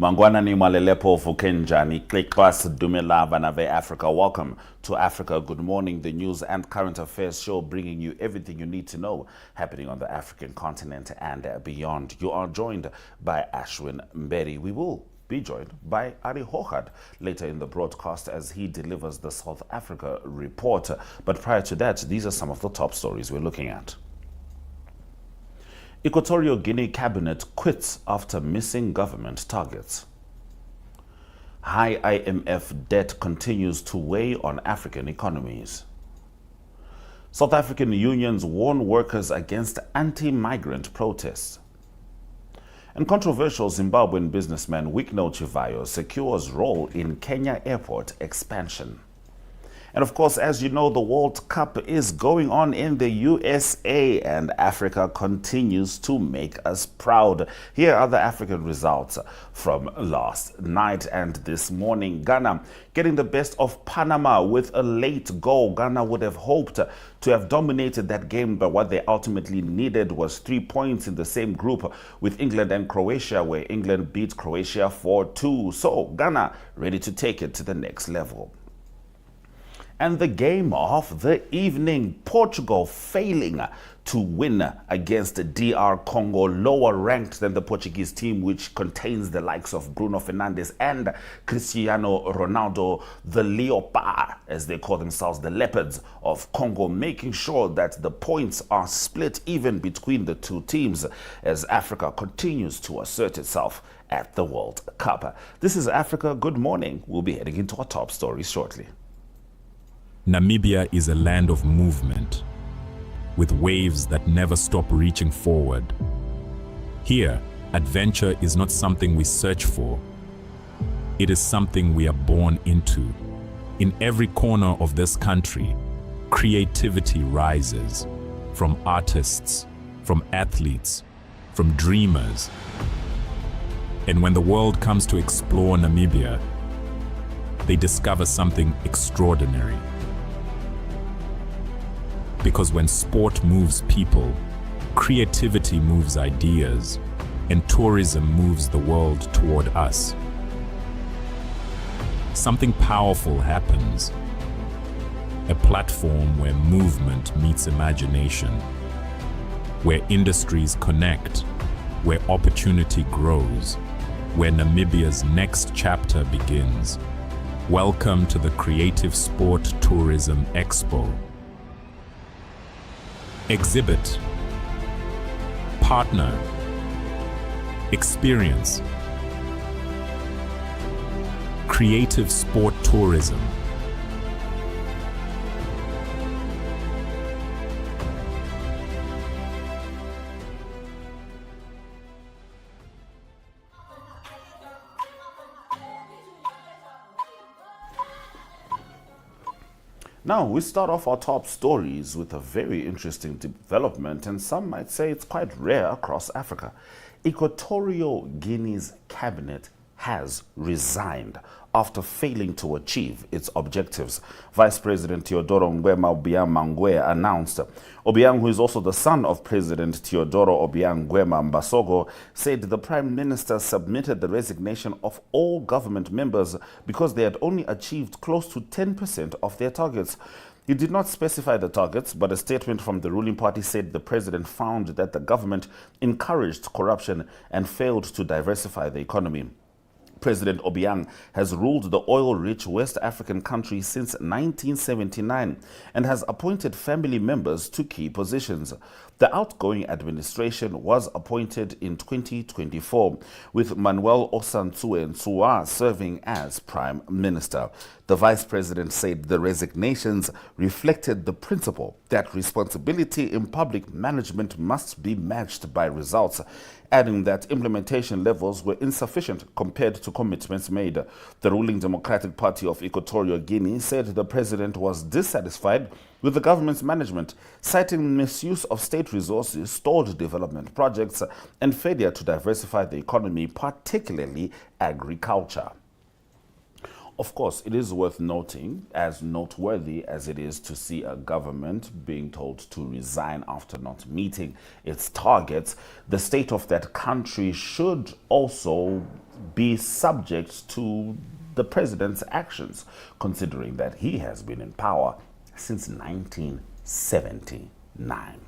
Mangwana ni Malelepo Fukenjani, Klikwas Dumela Vanave Africa. Welcome to Africa. Good morning, the news and current affairs show bringing you everything you need to know happening on the African continent and beyond. You are joined by Ashwin Mberi. We will be joined by Arrie Hougaard later in the broadcast as he delivers the South Africa report. But prior to that, these are some of the top stories we're looking at. Equatorial Guinea cabinet quits after missing government targets. High IMF debt continues to weigh on African economies. South African unions warn workers against anti-migrant protests. And controversial Zimbabwean businessman Wicknell Chivayo secures role in Kenya airport expansion. And of course, as you know, the World Cup is going on in the USA and Africa continues to make us proud. Here are the African results from last night and this morning. Ghana getting the best of Panama with a late goal. Ghana would have hoped to have dominated that game, but what they ultimately needed was 3 points in the same group with England and Croatia, where England beat Croatia 4-2. So Ghana ready to take it to the next level. And the game of the evening, Portugal failing to win against DR Congo, lower ranked than the Portuguese team, which contains the likes of Bruno Fernandes and Cristiano Ronaldo, the Leopard, as they call themselves, the Leopards of Congo, making sure that the points are split even between the two teams as Africa continues to assert itself at the World Cup. This is Africa. Good morning. We'll be heading into our top stories shortly. Namibia is a land of movement, with waves that never stop reaching forward. Here, adventure is not something we search for. It is something we are born into. In every corner of this country, creativity rises, from artists, from athletes, from dreamers. And when the world comes to explore Namibia, they discover something extraordinary. Because when sport moves people, creativity moves ideas, and tourism moves the world toward us. Something powerful happens. A platform where movement meets imagination, where industries connect, where opportunity grows, where Namibia's next chapter begins. Welcome to the Creative Sport Tourism Expo. Exhibit, partner, experience. Creative sport tourism. Now, we start off our top stories with a very interesting development, and some might say it's quite rare across Africa. Equatorial Guinea's cabinet has resigned after failing to achieve its objectives. Vice President Teodoro Nguema Obiang Mangwe announced. Obiang, who is also the son of President Teodoro Obiang Nguema Mbasogo, said the Prime Minister submitted the resignation of all government members because they had only achieved close to 10% of their targets. He did not specify the targets, but a statement from the ruling party said the president found that the government encouraged corruption and failed to diversify the economy. President Obiang has ruled the oil-rich West African country since 1979 and has appointed family members to key positions. The outgoing administration was appointed in 2024, with Manuel Osantsue Nsua serving as Prime Minister. The Vice President said the resignations reflected the principle that responsibility in public management must be matched by results, adding that implementation levels were insufficient compared to commitments made. The ruling Democratic Party of Equatorial Guinea said the president was dissatisfied with the government's management, citing misuse of state resources, stalled development projects, and failure to diversify the economy, particularly agriculture. Of course, it is worth noting, as noteworthy as it is to see a government being told to resign after not meeting its targets, the state of that country should also be subject to the president's actions, considering that he has been in power since 1979.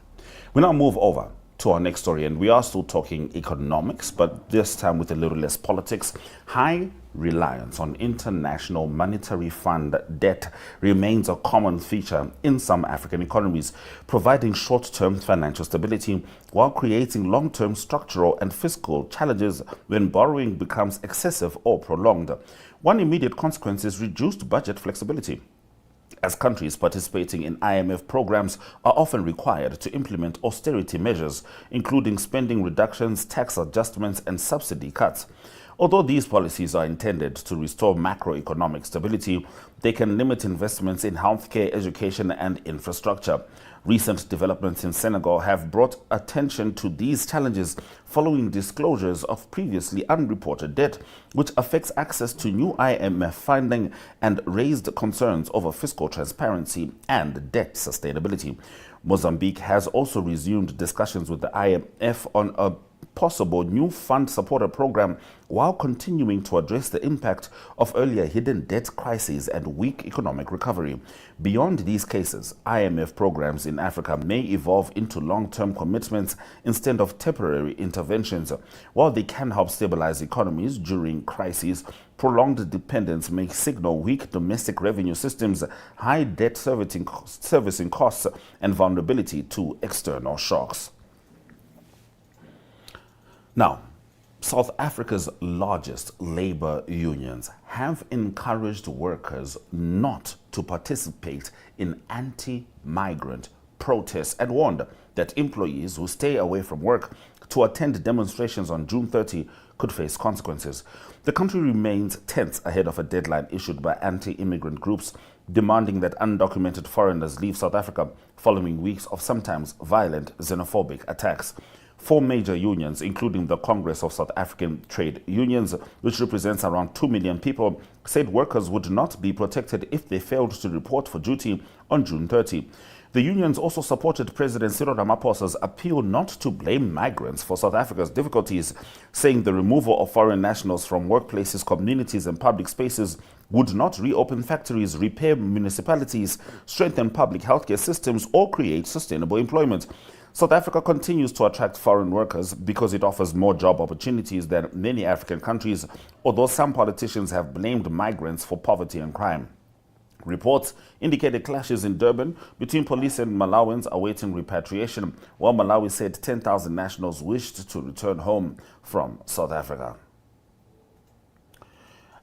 We now move over to our next story, and we are still talking economics, but this time with a little less politics. High reliance on International Monetary Fund debt remains a common feature in some African economies, providing short-term financial stability while creating long-term structural and fiscal challenges when borrowing becomes excessive or prolonged. One immediate consequence is reduced budget flexibility, as countries participating in IMF programs are often required to implement austerity measures, including spending reductions, tax adjustments, and subsidy cuts. Although these policies are intended to restore macroeconomic stability, they can limit investments in healthcare, education, and infrastructure. Recent developments in Senegal have brought attention to these challenges following disclosures of previously unreported debt, which affects access to new IMF funding and raised concerns over fiscal transparency and debt sustainability. Mozambique has also resumed discussions with the IMF on a possible new fund supporter program while continuing to address the impact of earlier hidden debt crises and weak economic recovery. Beyond these cases, IMF programs in Africa may evolve into long-term commitments instead of temporary interventions. While they can help stabilize economies during crises, prolonged dependence may signal weak domestic revenue systems, high debt servicing costs, and vulnerability to external shocks. Now, South Africa's largest labor unions have encouraged workers not to participate in anti-migrant protests and warned that employees who stay away from work to attend demonstrations on June 30 could face consequences. The country remains tense ahead of a deadline issued by anti-immigrant groups demanding that undocumented foreigners leave South Africa following weeks of sometimes violent xenophobic attacks. Four major unions, including the Congress of South African Trade Unions, which represents around 2 million people, said workers would not be protected if they failed to report for duty on June 30. The unions also supported President Cyril Ramaphosa's appeal not to blame migrants for South Africa's difficulties, saying the removal of foreign nationals from workplaces, communities, and public spaces would not reopen factories, repair municipalities, strengthen public healthcare systems, or create sustainable employment. South Africa continues to attract foreign workers because it offers more job opportunities than many African countries, although some politicians have blamed migrants for poverty and crime. Reports indicated clashes in Durban between police and Malawans awaiting repatriation, while Malawi said 10,000 nationals wished to return home from South Africa.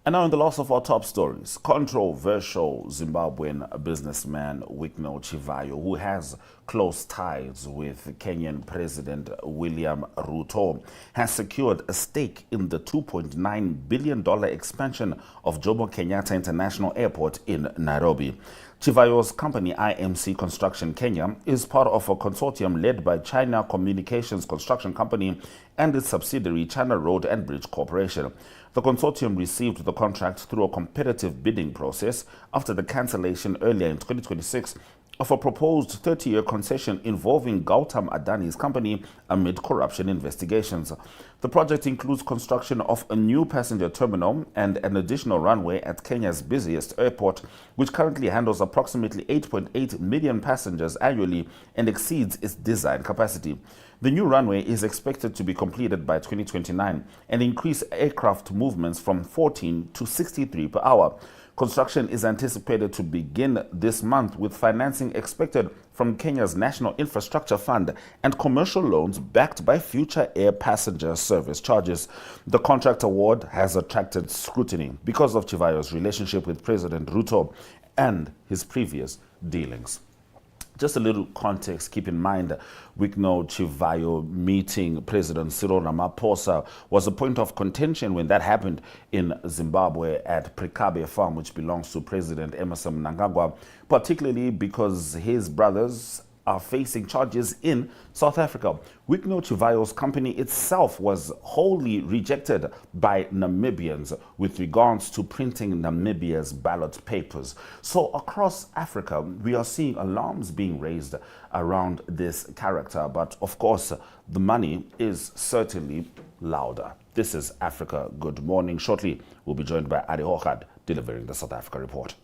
And now in the last of our top stories, controversial Zimbabwean businessman Wicknell Chivayo, who has close ties with Kenyan President William Ruto, has secured a stake in the $2.9 billion expansion of Jomo Kenyatta International Airport in Nairobi. Chivayo's company IMC Construction Kenya is part of a consortium led by China Communications Construction Company and its subsidiary China Road and Bridge Corporation. The consortium received the contract through a competitive bidding process after the cancellation earlier in 2026 of a proposed 30-year concession involving Gautam Adani's company amid corruption investigations. The project includes construction of a new passenger terminal and an additional runway at Kenya's busiest airport, which currently handles approximately 8.8 million passengers annually and exceeds its design capacity. The new runway is expected to be completed by 2029 and increase aircraft movements from 14 to 63 per hour. Construction is anticipated to begin this month, with financing expected from Kenya's National Infrastructure Fund and commercial loans backed by future air passenger service charges. The contract award has attracted scrutiny because of Chivayo's relationship with President Ruto and his previous dealings. Just a little context, keep in mind, Wicknell Chivayo meeting President Cyril Ramaphosa was a point of contention when that happened in Zimbabwe at AFRIKA.MY.NA farm, which belongs to President Emmerson Mnangagwa, particularly because his brothers are facing charges in South Africa. Wicknell Chivayo's company itself was wholly rejected by Namibians with regards to printing Namibia's ballot papers. So across Africa, we are seeing alarms being raised around this character, but of course, the money is certainly louder. This is Africa Good Morning. Shortly, we'll be joined by Arrie Hougaard delivering the South Africa report.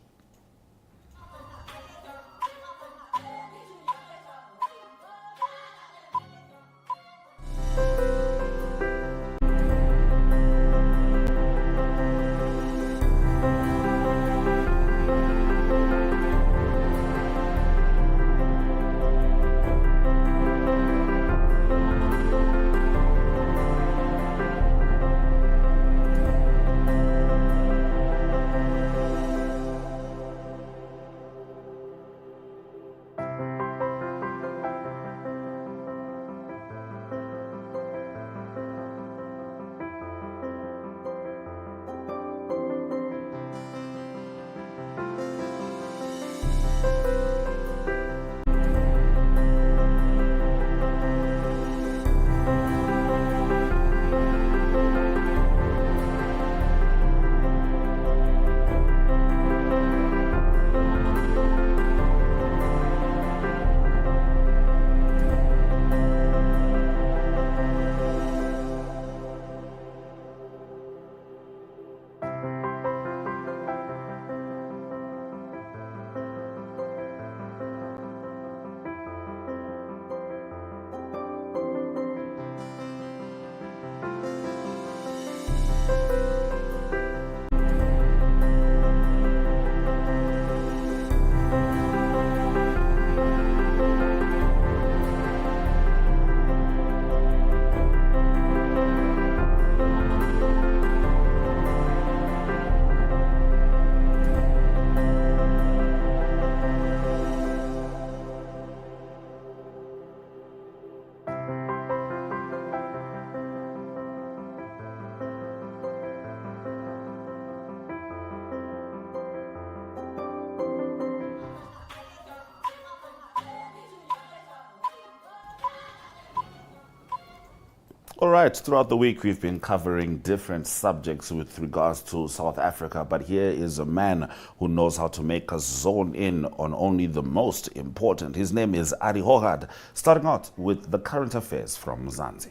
All right, throughout the week we've been covering different subjects with regards to South Africa, but here is a man who knows how to make us zone in on only the most important. His name is Arrie Hougaard, starting out with the current affairs from Mzansi.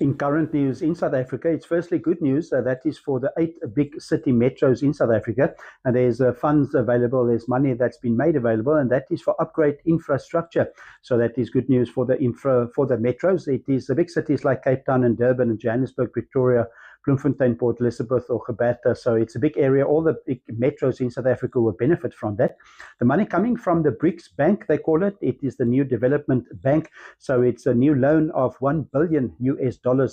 In current news in South Africa, it's firstly good news. That is for the 8 big city metros in South Africa. And there's funds available, there's money that's been made available, and that is for upgrade infrastructure. So that is good news for the metros. It is the big cities like Cape Town and Durban and Johannesburg, Pretoria, Bloemfontein, Port Elizabeth or Gqeberha. So it's a big area. All the big metros in South Africa will benefit from that. The money coming from the BRICS Bank, they call it. It is the New Development Bank. So it's a new loan of $1 billion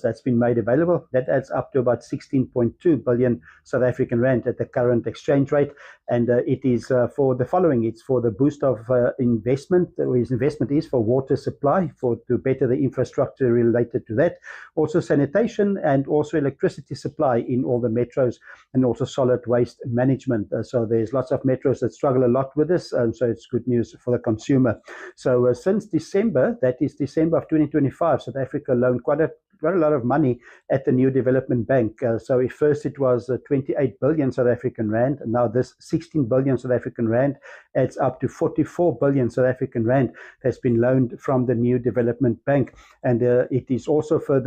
that's been made available. That adds up to about 16.2 billion South African rand at the current exchange rate. And it is for the following. It's for the boost of investment. His investment is for water supply, to better the infrastructure related to that. Also sanitation and also electricity supply in all the metros, and also solid waste management. So there's lots of metros that struggle a lot with this, so it's good news for the consumer. So since December, that is December of 2025, South Africa loaned quite a lot of money at the New Development Bank. So at first it was 28 billion South African rand, and now this 16 billion South African rand adds up to 44 billion South African rand that's been loaned from the New Development Bank. And it is also for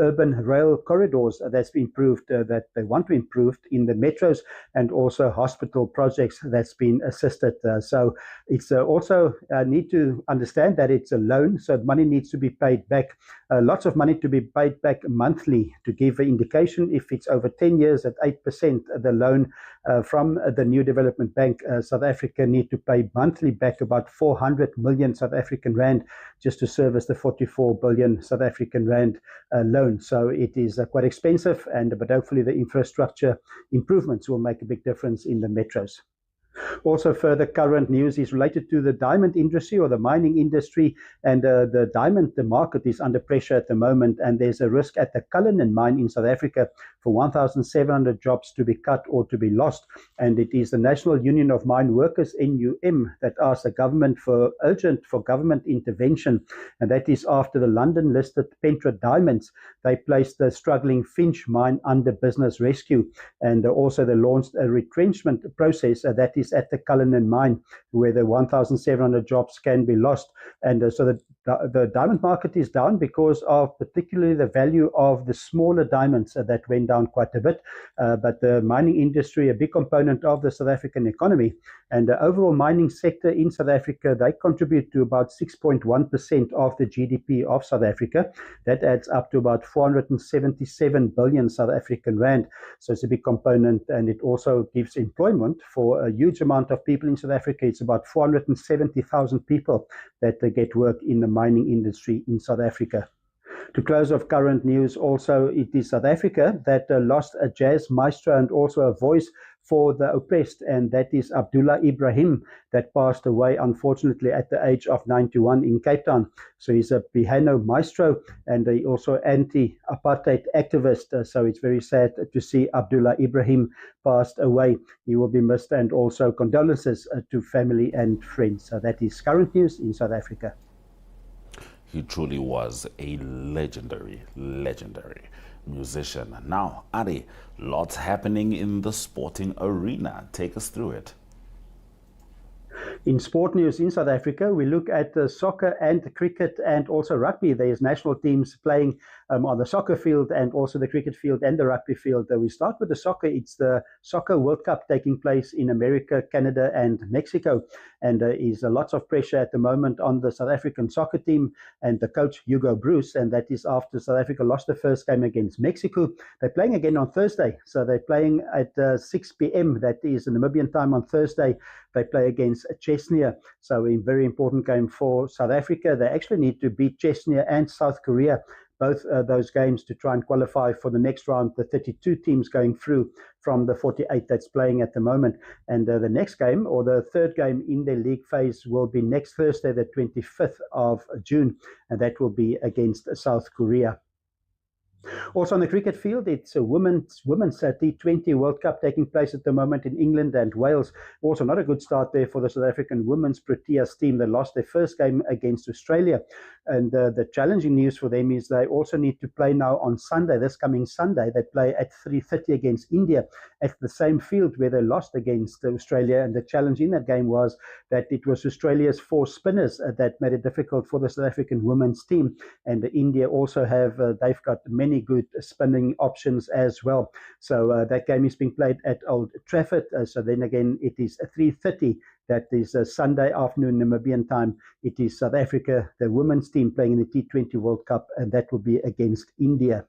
urban rail corridors that's been improved, that they want to improve in the metros, and also hospital projects that's been assisted. So it's also need to understand that it's a loan, so money needs to be paid back. Lots of money to be paid back monthly. To give an indication, if it's over 10 years at 8%, the loan from the New Development Bank, South Africa need to pay monthly back about 400 million South African rand just to service the 44 billion South African rand loan. So it is quite expensive, but hopefully the infrastructure improvements will make a big difference in the metros. Also, further current news is related to the diamond industry or the mining industry, and the market is under pressure at the moment, and there's a risk at the Cullinan mine in South Africa for 1,700 jobs to be cut or to be lost. And it is the National Union of Mine Workers, NUM, that asked the government for government intervention, and that is after the London-listed Pentra Diamonds, they placed the struggling Finch mine under business rescue, and also they launched a retrenchment process that is at the Cullinan mine, where the 1,700 jobs can be lost. And so the the diamond market is down because of particularly the value of the smaller diamonds that went down quite a bit. But the mining industry, a big component of the South African economy, and the overall mining sector in South Africa, they contribute to about 6.1% of the GDP of South Africa. That adds up to about 477 billion South African rand. So it's a big component, and it also gives employment for a huge amount of people in South Africa. It's about 470,000 people that get work in the mining industry in South Africa. To close off current news, also it is South Africa that lost a jazz maestro and also a voice for the oppressed, and that is Abdullah Ibrahim, that passed away unfortunately at the age of 91 in Cape Town. So he's a piano maestro and he also anti-apartheid activist. So it's very sad to see Abdullah Ibrahim passed away. He will be missed, and also condolences to family and friends. So that is current news in South Africa. He truly was a legendary musician. Now, Arrie, lots happening in the sporting arena. Take us through it. In sport news in South Africa, we look at soccer and cricket and also rugby. There's national teams playing on the soccer field and also the cricket field and the rugby field. We start with the soccer. It's the Soccer World Cup taking place in America, Canada and Mexico. And there is lots of pressure at the moment on the South African soccer team and the coach Hugo Bruce. And that is after South Africa lost the first game against Mexico. They're playing again on Thursday. So they're playing at 6 p.m. That is Namibian time on Thursday. They play against Chechnya. So a very important game for South Africa. They actually need to beat Chechnya and South Korea, both those games, to try and qualify for the next round, the 32 teams going through from the 48 that's playing at the moment. And the next game, or the third game in the league phase, will be next Thursday, the 25th of June, and that will be against South Korea. Also on the cricket field, it's a women's T20 World Cup taking place at the moment in England and Wales. Also not a good start there for the South African women's Proteas team. They lost their first game against Australia. And the challenging news for them is they also need to play now on Sunday, this coming Sunday. They play at 3:30 against India at the same field where they lost against Australia. And the challenge in that game was that it was Australia's 4 spinners that made it difficult for the South African women's team. And India also they've got many good spinning options as well. So that game is being played at Old Trafford. So then again, it is 3:30. That is Sunday afternoon Namibian time. It is South Africa, the women's team, playing in the T20 World Cup, and that will be against India.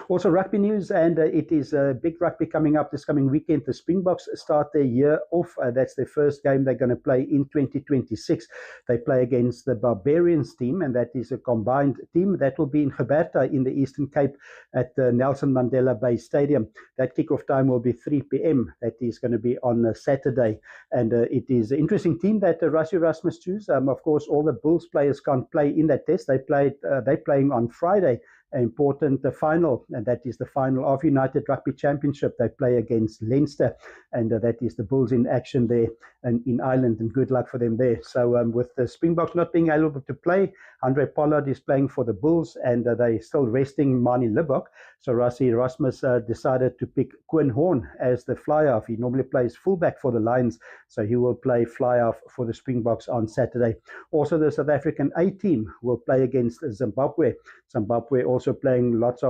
Also rugby news, and it is big rugby coming up this coming weekend. The Springboks start their year off. That's their first game they're going to play in 2026. They play against the Barbarians team, and that is a combined team. That will be in Gqeberta in the Eastern Cape at the Nelson Mandela Bay Stadium. That kickoff time will be 3 p.m. That is going to be on Saturday. And it is an interesting team that Rassie Erasmus choose. Of course, all the Bulls players can't play in that test. They're playing on Friday. Important final, and that is the final of United Rugby Championship. They play against Leinster, and that is the Bulls in action there and in Ireland, and good luck for them there. So with the Springboks not being able to play, Andre Pollard is playing for the Bulls, and they're still resting Mani Libbok. So Rassie Erasmus decided to pick Quinn Horn as the fly-off. He normally plays fullback for the Lions, so he will play fly-off for the Springboks on Saturday. Also, the South African A team will play against Zimbabwe. Zimbabwe also playing lots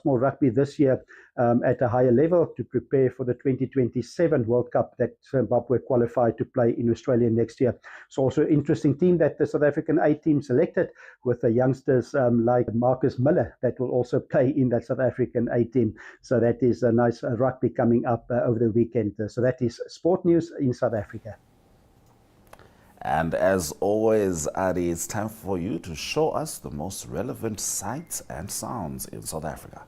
more rugby this year at a higher level to prepare for the 2027 World Cup that Zimbabwe qualified to play in Australia next year. It's also an interesting team that the South African A team selected, with the youngsters like Marcus Miller that will also play in that South African A team. So that is a nice rugby coming up over the weekend. So that is sport news in South Africa. And as always, Arrie, it's time for you to show us the most relevant sights and sounds in South Africa.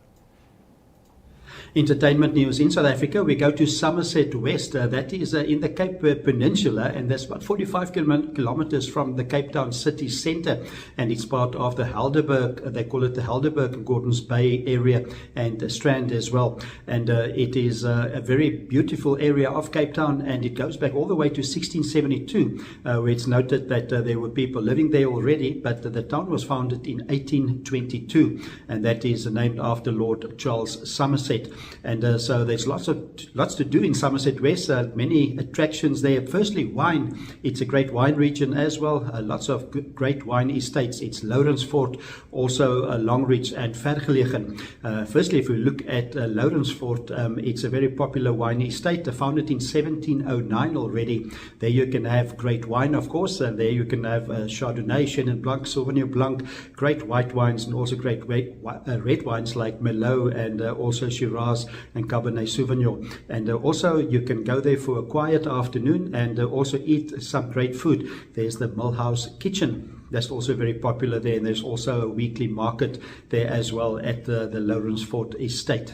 Entertainment news in South Africa, we go to Somerset West. That is in the Cape Peninsula, and that's about 45 kilometers from the Cape Town city centre, and it's part of the Helderberg, they call it the Helderberg, Gordons Bay area, and Strand as well. And it is a very beautiful area of Cape Town, and it goes back all the way to 1672, where it's noted that there were people living there already, but the town was founded in 1822, and that is named after Lord Charles Somerset. estate. And so there's lots to do in Somerset West. Many attractions there. Firstly, wine. It's a great wine region as well. Lots of great wine estates. It's Lourensfort, also Longreach and Vergelegen. Firstly, if we look at Lourensfort, it's a very popular wine estate, founded in 1709 already. There you can have great wine, of course, and there you can have Chardonnay, Chenin Blanc, Sauvignon Blanc, great white wines, and also great red wines like Merlot, and also Shiraz and Cabernet Sauvignon. And also you can go there for a quiet afternoon and also eat some great food. There's the Millhouse Kitchen. That's also very popular there, and there's also a weekly market there as well at the Lourensfort estate.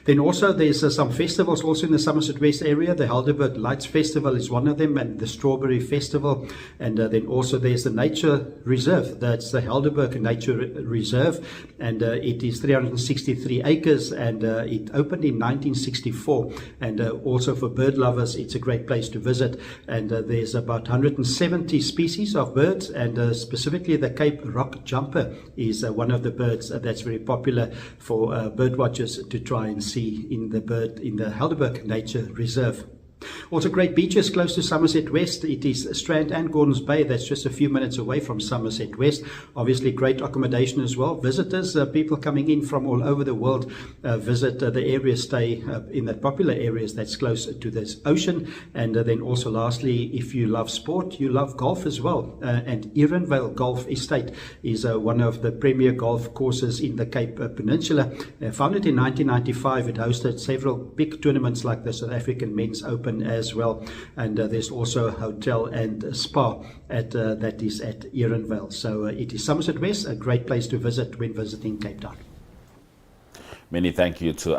Then also there's some festivals also in the Somerset West area. The Helderberg Lights Festival is one of them, and the Strawberry Festival. And then also there's the Nature Reserve. That's the Helderberg Nature Reserve, and it is 363 acres, and it opened in 1964. And also for bird lovers, it's a great place to visit. And there's about 170 species of birds, and specifically the Cape Rock Jumper is one of the birds that's very popular for bird watchers to try and see in the Helderberg Nature Reserve. Also great beaches close to Somerset West. It is Strand and Gordons Bay. That's just a few minutes away from Somerset West. Obviously great accommodation as well. Visitors, people coming in from all over the world visit the area, stay in the popular areas that's close to this ocean. And then also lastly, if you love sport, you love golf as well. And Erenvale Golf Estate is one of the premier golf courses in the Cape Peninsula. Founded in 1995, it hosted several big tournaments like the South African Men's Open as well, and there's also a hotel and a spa that is at Erenvale. So it is Somerset West, a great place to visit when visiting Cape Town. Many thank you to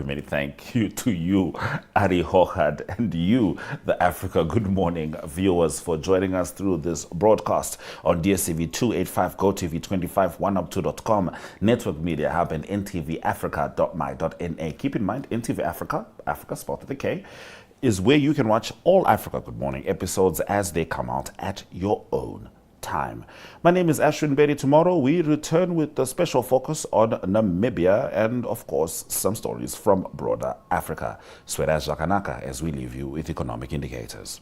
many thank you to you, Arrie Hougaard, and you, the Africa Good Morning viewers, for joining us through this broadcast on DSTV 285, GoTV 25, oneup2.com, Network Media Hub, and NTVAFRIKA.MY.NA. Keep in mind, NTV Africa, Africa spelled with a K, is where you can watch all Africa Good Morning episodes as they come out at your own time. My name is Ashwin Berry. Tomorrow we return with a special focus on Namibia and, of course, some stories from broader Africa. Sweraz Jakanaka as we leave you with economic indicators.